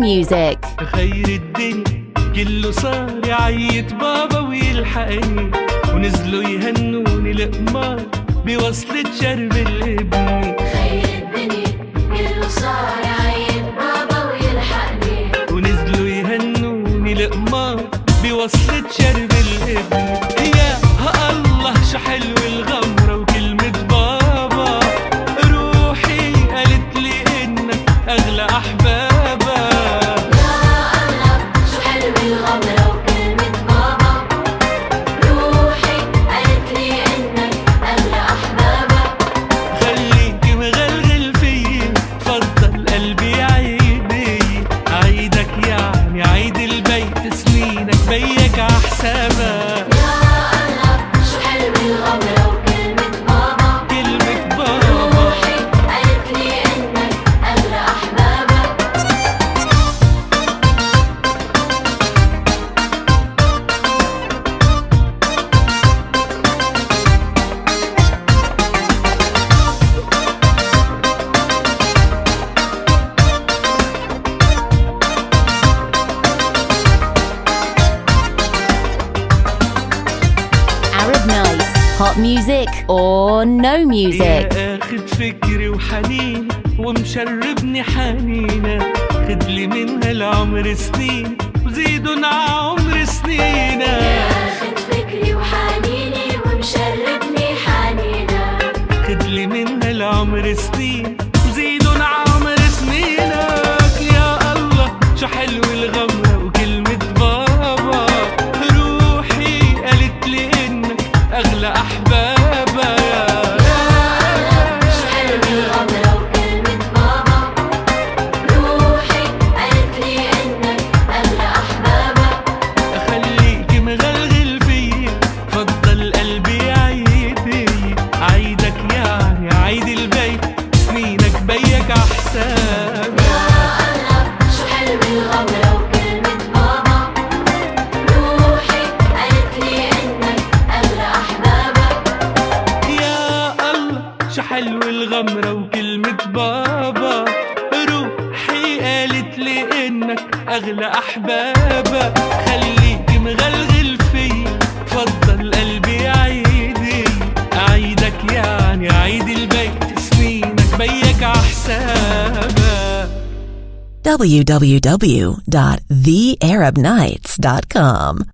music. خير الدنيا كله صار يعيط بابا ويلحقني، ونزلوا يهنوني القمار بوصلة شرب الابن. خير الدنيا كله صار يعيط بابا ويلحقني، ونزلوا يهنوني القمار بوصلة شرب الابن. يا الله شو حلو الغمرة وكلمة بابا، روحي قالت لي انك اغلى احبابا. يا الله شو حلو الغمرة وكلمة بابا، روحي قالت لي إنك أغلى أحبابا. خليكي مغلغل فيي، تفضل قلبي عيدي، عيدك يعني عيد البيت، سنينك بيك عحسابها. يا الله شو حلو الغمرة وكلمة بابا، كلمة بابا روحي قالت لي إنك أغلى أحبابا. Arab Nights, hot music or no music. يا اخد فكري وحنيني ومشربني حنينة، خدلي منها العمر سنين وزيدن عمر سنينة. ياخد فكري وحنيني ومشربني حنينة، خدلي منها العمر سنين وزيدن عمر سنينك. يا الله شو حلو الغمرة وكلمة بابا، روحي قالت لي انك اغلى احبابا. شو حلو الغمرة وكلمة بابا، روحي قالت لي إنك أغلى أحبابا. خليكي مغلغل فيي، فضل قلبي عيدي، عيدك يعني عيد البيت، سنينك بيك عحسابها. يا الله شو حلو الغمرة وكلمة بابا، روحي قالت لي إنك أغلى أحبابا. يا الله شو حلو الغمرة وكلمة بابا، روحي قالت لي انك اغلى احبابا. خليكي مغلغل فيي، فضل قلبي عيدي، عيدك يعني عيد البيت، سنينك بيك عحسابها. www.thearabnights.com